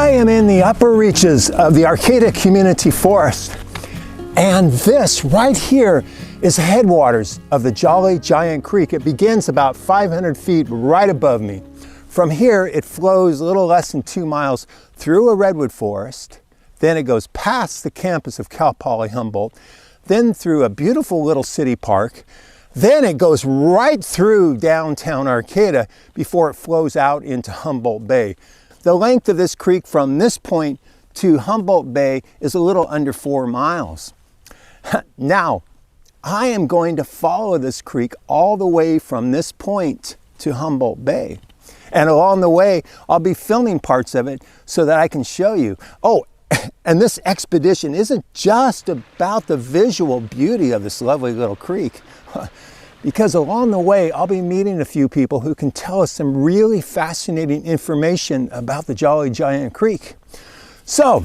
I am in the upper reaches of the Arcata Community Forest, and this right here is the headwaters of the Jolly Giant Creek. It begins about 500 feet right above me. From here, it flows a little less than 2 miles through a redwood forest. Then it goes past the campus of Cal Poly Humboldt, then through a beautiful little city park. Then it goes right through downtown Arcata before it flows out into Humboldt Bay. The length of this creek from this point to Humboldt Bay is a little under 4 miles. Now, I am going to follow this creek all the way from this point to Humboldt Bay. And along the way, I'll be filming parts of it so that I can show you. Oh, and this expedition isn't just about the visual beauty of this lovely little creek, because along the way, I'll be meeting a few people who can tell us some really fascinating information about the Jolly Giant Creek. So,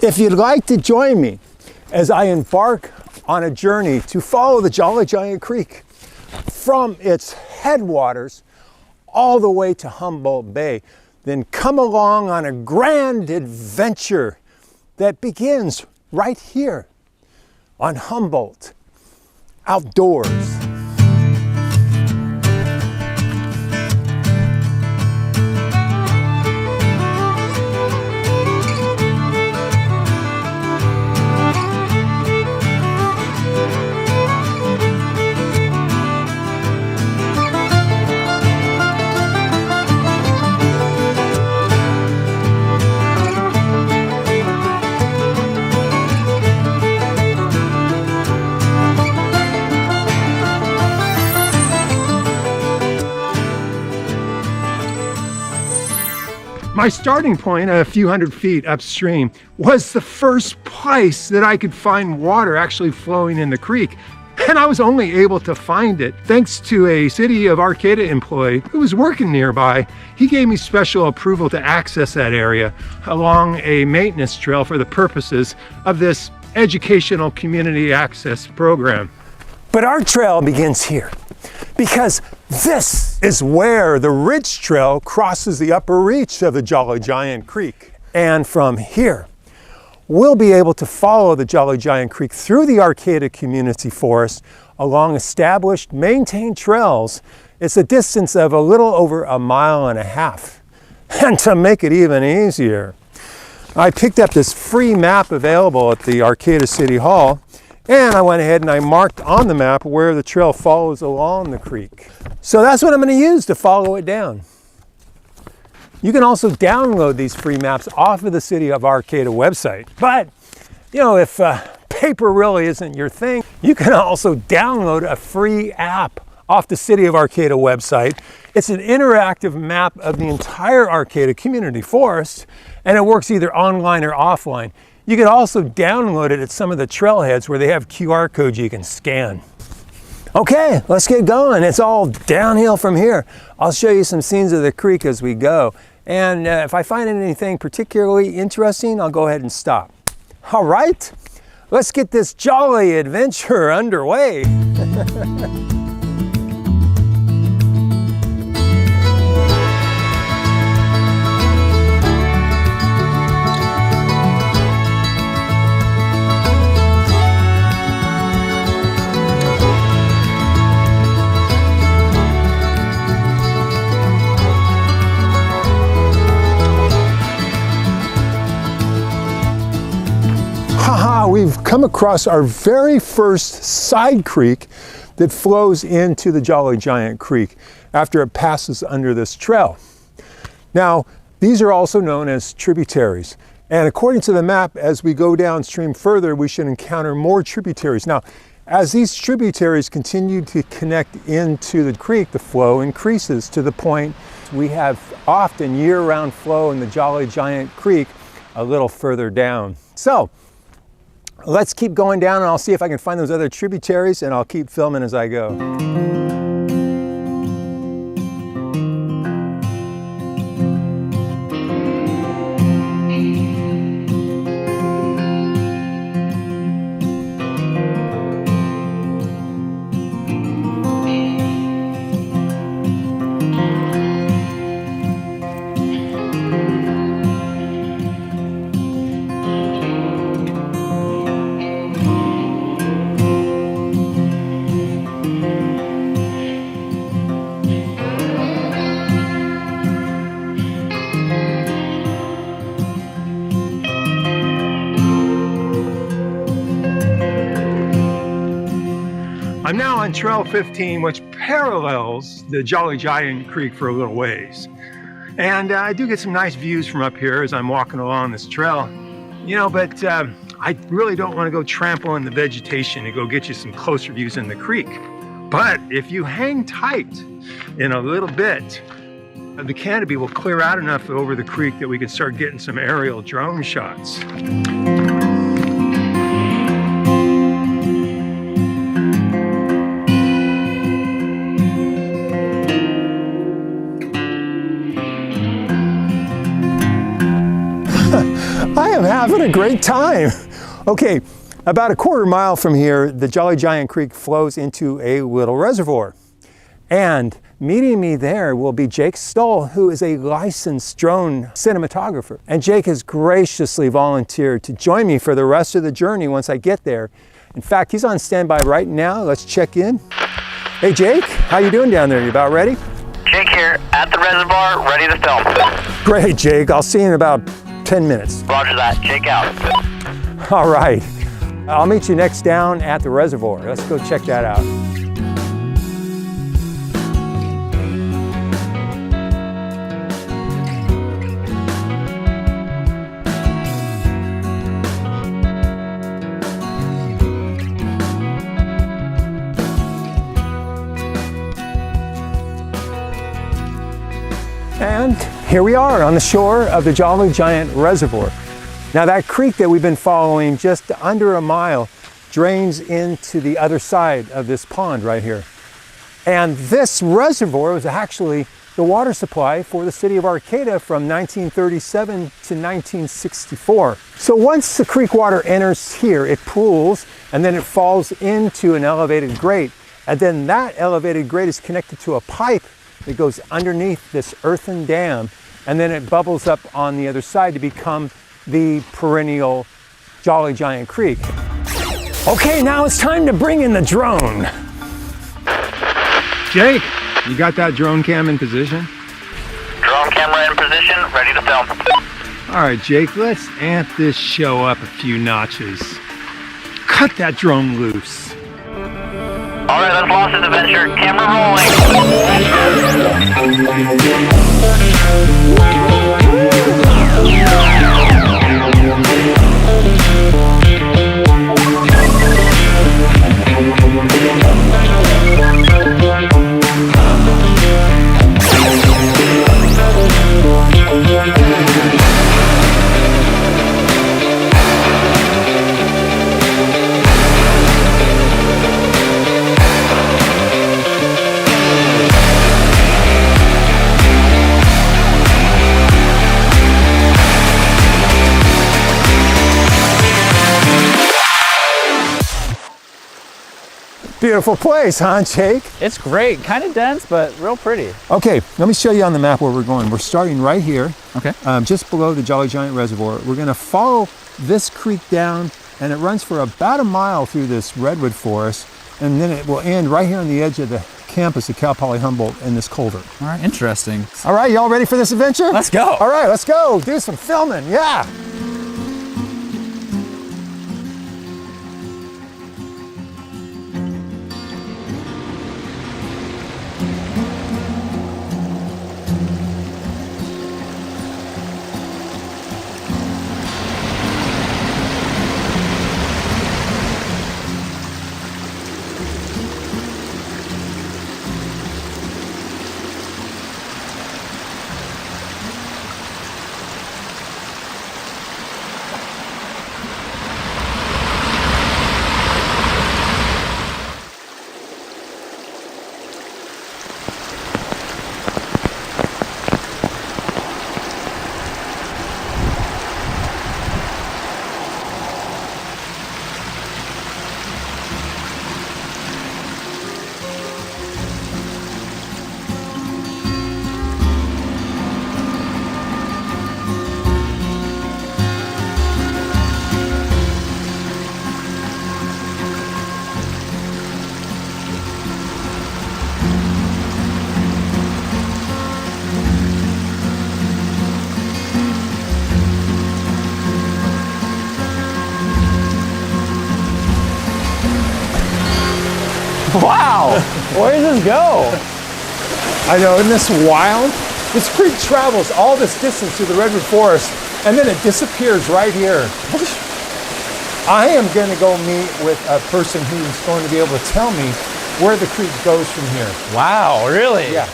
if you'd like to join me as I embark on a journey to follow the Jolly Giant Creek from its headwaters all the way to Humboldt Bay, then come along on a grand adventure that begins right here on Humboldt Outdoors. My starting point, a few hundred feet upstream, was the first place that I could find water actually flowing in the creek. And I was only able to find it thanks to a City of Arcata employee who was working nearby. He gave me special approval to access that area along a maintenance trail for the purposes of this educational community access program. But our trail begins here, because this is where the Ridge Trail crosses the upper reach of the Jolly Giant Creek. And from here, we'll be able to follow the Jolly Giant Creek through the Arcata Community Forest along established, maintained trails. It's a distance of a little over 1.5 miles. And to make it even easier, I picked up this free map available at the Arcata City Hall, and I went ahead and I marked on the map where the trail follows along the creek. So that's what I'm going to use to follow it down. You can also download these free maps off of the City of Arcata website. But, you know, if paper really isn't your thing, you can also download a free app off the City of Arcata website. It's an interactive map of the entire Arcata Community Forest, and it works either online or offline. You can also download it at some of the trailheads where they have QR codes you can scan. Okay, let's get going. It's all downhill from here. I'll show you some scenes of the creek as we go. And if I find anything particularly interesting, I'll go ahead and stop. All right, let's get this jolly adventure underway. We've come across our very first side creek that flows into the Jolly Giant Creek after it passes under this trail. Now, these are also known as tributaries. And according to the map, as we go downstream further, we should encounter more tributaries. Now, as these tributaries continue to connect into the creek, the flow increases to the point we have often year-round flow in the Jolly Giant Creek a little further down. So, let's keep going down and I'll see if I can find those other tributaries, and I'll keep filming as I go. on Trail 15, which parallels the Jolly Giant Creek for a little ways. And I do get some nice views from up here as I'm walking along this trail, you know, but I really don't want to go trample in the vegetation and go get you some closer views in the creek. But if you hang tight in a little bit, the canopy will clear out enough over the creek that we can start getting some aerial drone shots. I am having a great time. Okay, about a quarter mile from here, the Jolly Giant Creek flows into a little reservoir. And meeting me there will be Jake Stoll, who is a licensed drone cinematographer. And Jake has graciously volunteered to join me for the rest of the journey once I get there. In fact, he's on standby right now. Let's check in. Hey Jake, how you doing down there? You about ready? Jake here, at the reservoir, ready to film. Great, Jake. I'll see you in about 10 minutes. Roger that, Jake out. All right. I'll meet you next down at the reservoir. Let's go check that out. And here we are on the shore of the Jolly Giant Reservoir. Now that creek that we've been following just under a mile drains into the other side of this pond right here. And this reservoir was actually the water supply for the city of Arcata from 1937 to 1964. So once the creek water enters here, it pools and then it falls into an elevated grate. And then that elevated grate is connected to a pipe that goes underneath this earthen dam, and then it bubbles up on the other side to become the perennial Jolly Giant Creek. Okay, now it's time to bring in the drone. Jake, you got that drone cam in position? Drone camera in position, ready to film. All right, Jake, let's amp this show up a few notches. Cut that drone loose. All right, let's launch this adventure. Camera Beautiful place, huh, Jake? It's great, kind of dense, but real pretty. Okay, let me show you on the map where we're going. We're starting right here, Okay. just below the Jolly Giant Reservoir. We're gonna follow this creek down, and it runs for about a mile through this redwood forest, and then it will end right here on the edge of the campus of Cal Poly Humboldt in this culvert. All right, interesting. All right, y'all ready for this adventure? Let's go. All right, let's go do some filming, yeah. Wow, where does this go? I know, isn't this wild? This creek travels all this distance through the redwood forest, and then it disappears right here. I am going to go meet with a person who's going to be able to tell me where the creek goes from here. Wow, really? Yeah.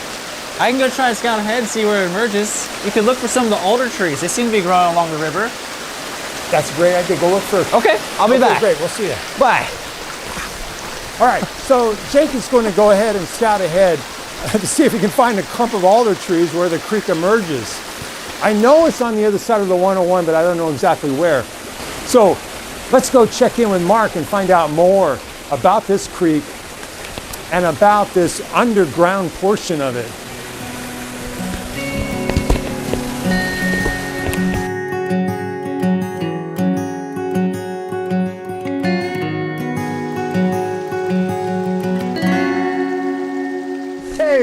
I can go try to scout ahead and see where it emerges. You could look for some of the alder trees. They seem to be growing along the river. That's a great idea. Go look for. Okay, I'll be back. Great. We'll see you. Bye. All right. So Jake is going to go ahead and scout ahead to see if he can find a clump of alder trees where the creek emerges. I know it's on the other side of the 101, but I don't know exactly where. So let's go check in with Mark and find out more about this creek and about this underground portion of it.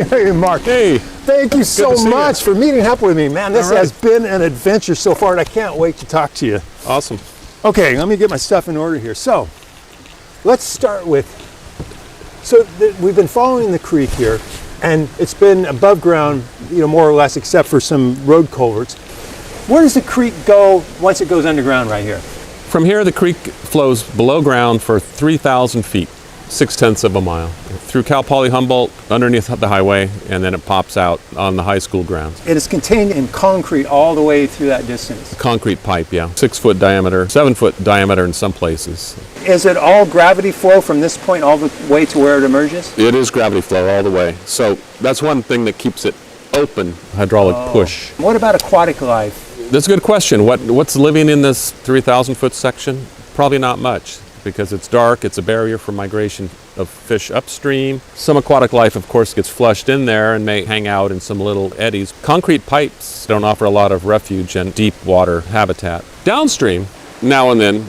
Hey, Mark. Hey. Thank you so much for meeting up with me, man. This has been an adventure so far, and I can't wait to talk to you. Awesome. Okay, let me get my stuff in order here. So, let's start with, we've been following the creek here, and it's been above ground, more or less, except for some road culverts. Where does the creek go once it goes underground right here? From here, the creek flows below ground for 3,000 feet, 0.6 of a mile, through Cal Poly Humboldt, underneath the highway, and then it pops out on the high school grounds. It is contained in concrete all the way through that distance. Concrete pipe, yeah. 6-foot diameter, 7-foot diameter in some places. Is it all gravity flow from this point all the way to where it emerges? It is gravity flow all the way. So that's one thing that keeps it open, hydraulic push. What about aquatic life? That's a good question. What's living in this 3,000-foot section? Probably not much, because it's dark, it's a barrier for migration of fish upstream. Some aquatic life, of course, gets flushed in there and may hang out in some little eddies. Concrete pipes don't offer a lot of refuge and deep water habitat. Downstream, now and then,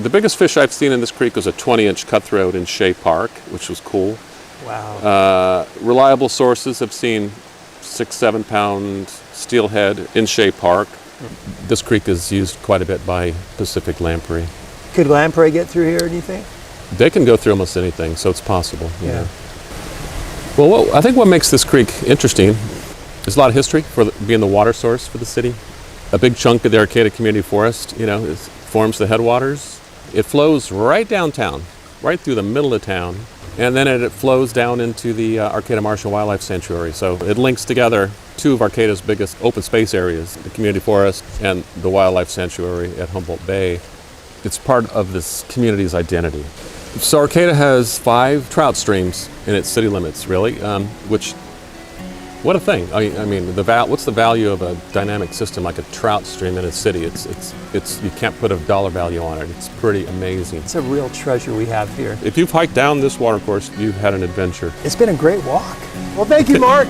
the biggest fish I've seen in this creek was a 20-inch cutthroat in Shea Park, which was cool. Wow. Reliable sources have seen 6-7 pound steelhead in Shea Park. This creek is used quite a bit by Pacific lamprey. Could lamprey get through here, do you think? They can go through almost anything, so it's possible. Yeah. Well, I think what makes this creek interesting is a lot of history for being the water source for the city. A big chunk of the Arcata Community Forest, forms the headwaters. It flows right downtown, right through the middle of town, and then it flows down into the Arcata Marsh and Wildlife Sanctuary. So it links together two of Arcata's biggest open space areas, the community forest and the wildlife sanctuary at Humboldt Bay. It's part of this community's identity. So Arcata has 5 trout streams in its city limits, really, what a thing. I mean, what's the value of a dynamic system like a trout stream in a city? It's you can't put a dollar value on it. It's pretty amazing. It's a real treasure we have here. If you've hiked down this watercourse, you've had an adventure. It's been a great walk. Well, thank you, Mark.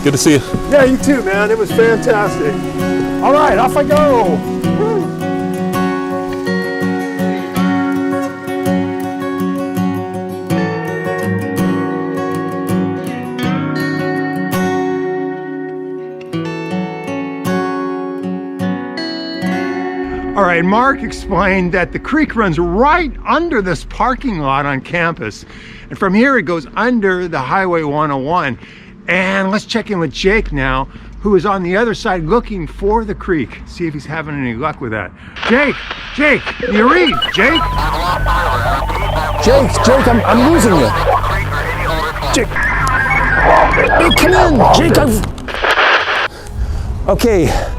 Good to see you. Yeah, you too, man. It was fantastic. All right, off I go. All right, Mark explained that the creek runs right under this parking lot on campus. And from here, it goes under the Highway 101. And let's check in with Jake now, who is on the other side looking for the creek. See if he's having any luck with that. Jake, you read, Jake? Jake, I'm losing you. Jake, hey, come in, Jake, Okay.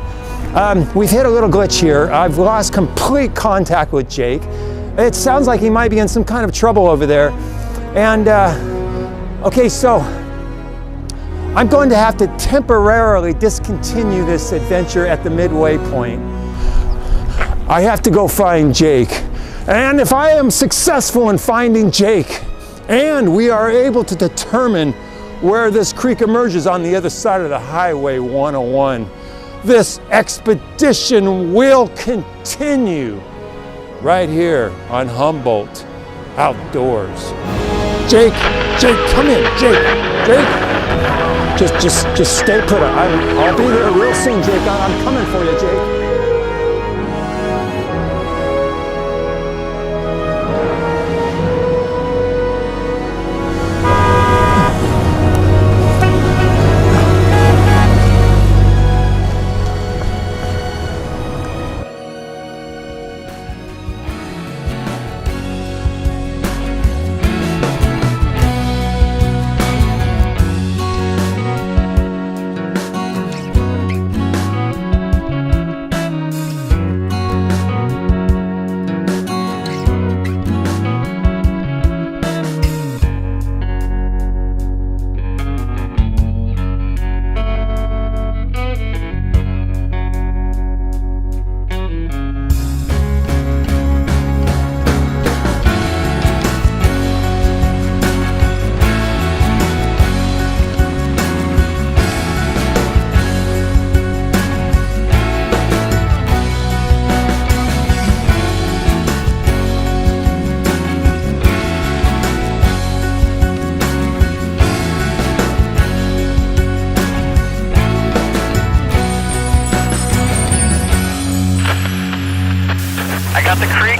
We've hit a little glitch here. I've lost complete contact with Jake. It sounds like he might be in some kind of trouble over there. And, okay, so I'm going to have to temporarily discontinue this adventure at the midway point. I have to go find Jake. And if I am successful in finding Jake, and we are able to determine where this creek emerges on the other side of the Highway 101, this expedition will continue right here on Humboldt Outdoors. Jake, come in, Jake. Just stay put. I'll be there real soon, Jake. I'm coming for you, Jake.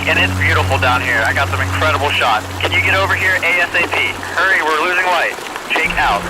and it's beautiful down here. I got some incredible shots. Can you get over here ASAP? Hurry, we're losing light. Jake out.